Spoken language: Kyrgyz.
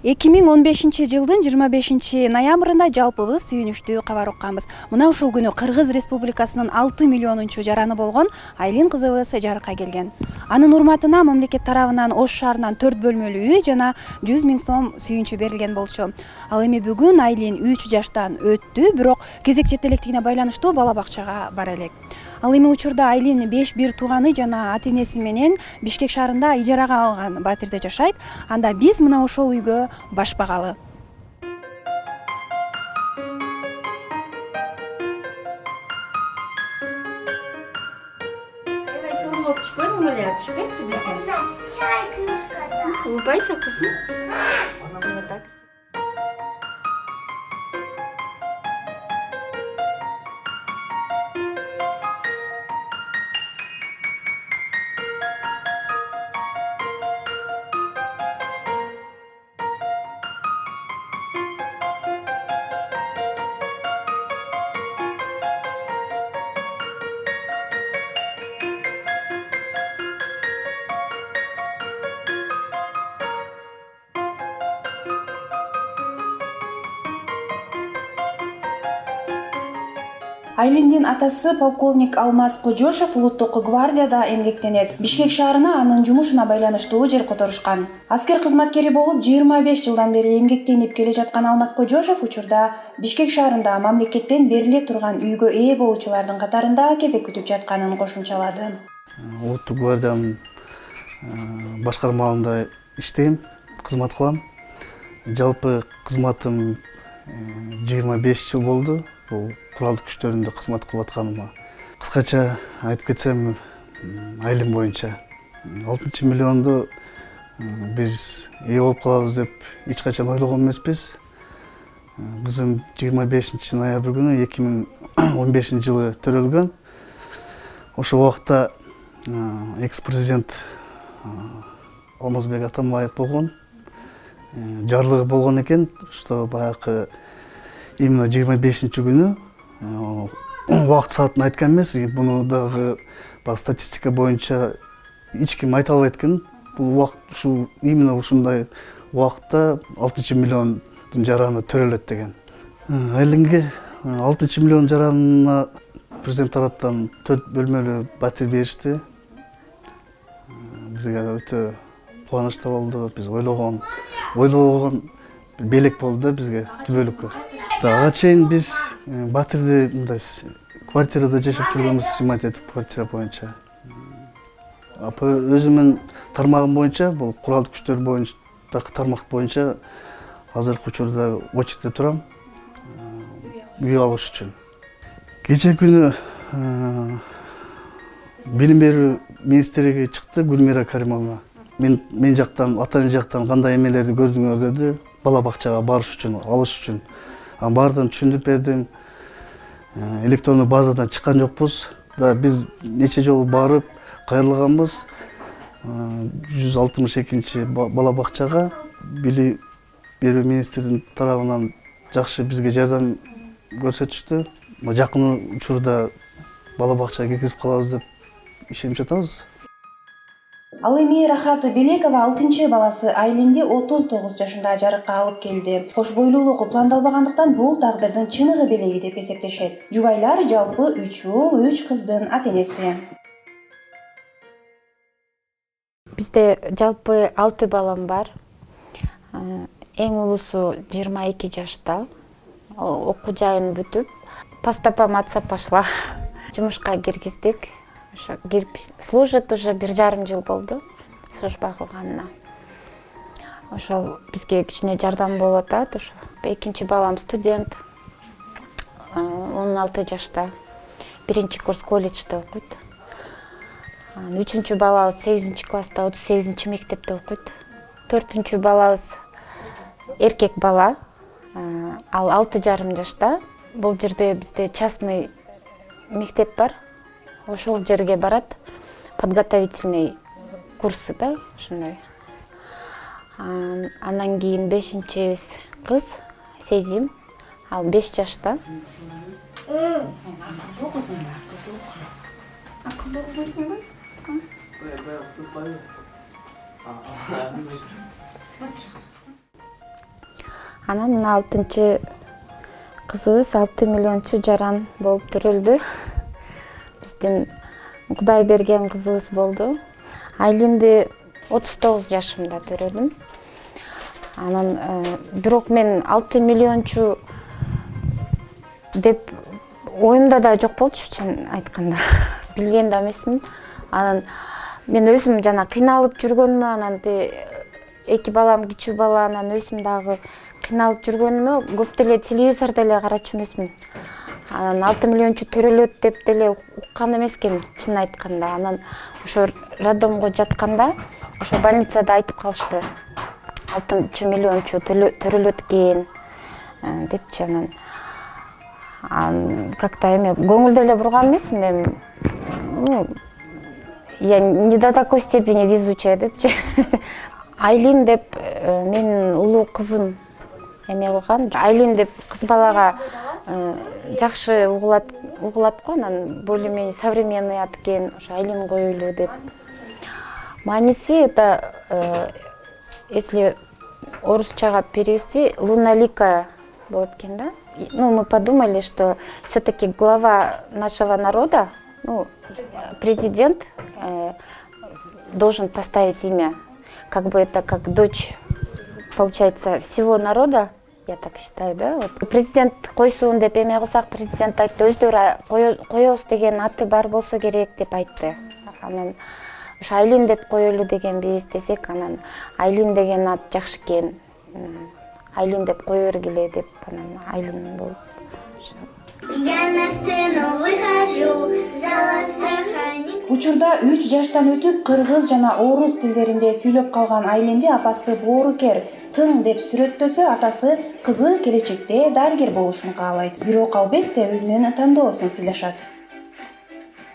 2015-жылдын 25-ноябрында жалпыбыз сүйүнүчтүү кабар укканбыз. Мына ушул күнү Кыргыз Республикасынын 6 миллионунчу жараны болгон Айлин кызыбыз жарыкка келген. Анын урматына мамлекет тарабынан Ош шаарынан 4 бөлмөлүү үй жана 100 000 сом сүйүнчү берилген болчу. Ал эми бүгүн Айлин 3 жаштан өттү, бирок кезек жете электигине байланыштуу бала бакчага бара элек. Ал эми учурда Айлин 5 бир тууганы жана ата-энеси менен Бишкек шаарында ижарага алган батирде жашайт. Анда биз мына ошол үйгө баш багалы. Түшпөчү десем. Чай кружкада. Улыбайся, кызым. Мне так. Айлиндин атасы полковник Алмаз Кожошов улуттук гвардияда эмгектенет. Бишкек шаарына анын жумушуна байланыштуу жер которушкан. Аскер кызматкери болуп 25 жылдан бери эмгектенип келе жаткан Алмаз Кожошов учурда Бишкек шаарында мамлекеттен бериле турган үйгө ээ болуучулардын катарында кезек күтүп жатканын кошумчалады. Улуттук гвардиянын башкармаларында иштейм, кызмат кылам. Жалпы кызматым 25 жыл болду. Бул куралдык күчтөрүндө кызмат кылып атканыма. Кыскача айтып кетсем, Айлин боюнча 6 миллионду биз ээ болуп калабыз деп эч качан ойлогон эмеспиз. Кызым 25 ноябрь күнү 2015 жылы төрөлгөн. Ошол убакта экс-президент Алмазбек Атамбаев болгон. Жарлыгы болгон экен, что баягы именно 25 күнү убакыт саатын айткан эмес. Буну дагы статистика боюнча эч ким айта албайт экен. Бул убакыт ушул именно ушундай убакытта 6 миллиондун жараны төрөлөт деген. Айлинге 6 миллион жаранына президент тараптан 4 бөлмөлүү батир беришти. Бизге өтө кубанычтуу болду. Биз ойлогон белек болду да бизге түбөлүккө. Ага чейин биз батирде мындай квартирада жашап жүргөнбүз, сымат этип квартира боюнча. Өзүмүн тармагым боюнча, бул куралдык күчтөр боюнча тармак боюнча азыркы учурда очередде турам. Үй алыш үчүн. Кече күнү билим берүү министрлиги чыкты, Гүлмира Каримовна. Мен жактан, ата-эне жактан кандай эмелерди көрдүңөр деди, бала бакчага барыш үчүн, алыш үчүн. Бардын түшүндүрүп бердим. Электрондук базадан чыккан жокпуз. Биз нече жолу барып кайрылганбыз. 162 бала бакчага билим берүү министринин тарабынан жакшы бизге жардам көрсөтүштү. Жакын учурда бала бакчага киргизип калабыз деп ишенип жатабыз. Ал эми Рахат Белекова 6 баласы Айлинди 39 жашында жарыкка алып келди. Кош бойлуулугу пландалбагандыктан бул тагдырдын чыныгы белеги деп эсептешет. Жубайлар жалпы 3 уул, 3 кыздын ата-энеси. Бизде жалпы 6 балам бар. Эң улусу 22 жашта. Окуу жайын бүтүп, пастапам атсап пошла. Жумушка киргиздик. Кирип служит уже 1,5 жыл болду служба кылганына. Ошол бизге кичине жардам болуп атат. Ошо экинчи балам студент, 16 жашта, 1-курс колледжде окуйт. Үчүнчү балабыз 8-класста, 38-мектепте окуйт. 4-балабыз эркек бала, ал 6,5 жашта. Бул жерде бизде частный мектеп бар. Ошол жерге барат, подготовительный курсы да, ушундай. Анан кийин 5-кыз Сезим, ал 5 жашта. Акылдуу кызым да, акылдуу кызымсың да? Анан 6 кызыбыз 6 миллиончу жаран болуп төрөлдү. Биздин Кудай берген кызыбыз болду. Айлинди 39 жашымда төрөдүм. Анан бирок мен 6 миллиончу деп оюмда да жок болчу, чын айтканда. Билген да эмесмин. Анан мен өзүм жана кыйналып жүргөнүмө, анан эки балам кичүү бала, анан өзүм дагы кыйналып жүргөнүмө көп деле телевизор деле карачу эмесмин. Анан 6 миллиончу төрөлөт деп деле уккан эмескен, чын айтканда. Анан ошо роддомго жатканда, ошо больницада айтып калышты. 6 миллиончу төрөлөт экен депчи. Анан как-то эме көңүл деле бурган эмесмин эми. Я не до такой степени везучая депчи. Айлин деп менин улуу кызым эме кылган. Айлин деп кыз балага жакшы угулат го, анан более-менее современный ат экен, ошо Айлин коюлу деп. Мааниси это, если орусчага перевести, луналикая болот экен да. Мы подумали, что все-таки глава нашего народа, президент, должен поставить имя. Как бы это как дочь, получается, всего народа, я так считаю, да? Вот. Президент койсун деп эме кылсак, президент айтты, өздөрү коебуз деген аты бар болсо керек деп айтты. Анан ошо Айлин деп коелу дегенбиз десек, анан Айлин деген ат жакшы экен. Айлин деп кое бергиле деп, анан Айлин болуп. Я на сцену выхожу, зал отстраханник. Учурда 3 жаштан өтүп, кыргыз жана орус тилдеринде сүйлөп калган Айлинди апасы боорукер, тың деп сүрөттөсө, атасы кызы келечекте дарыгер болушун каалайт. Бирок албетте өзүнүн тандоосун сыйлашат.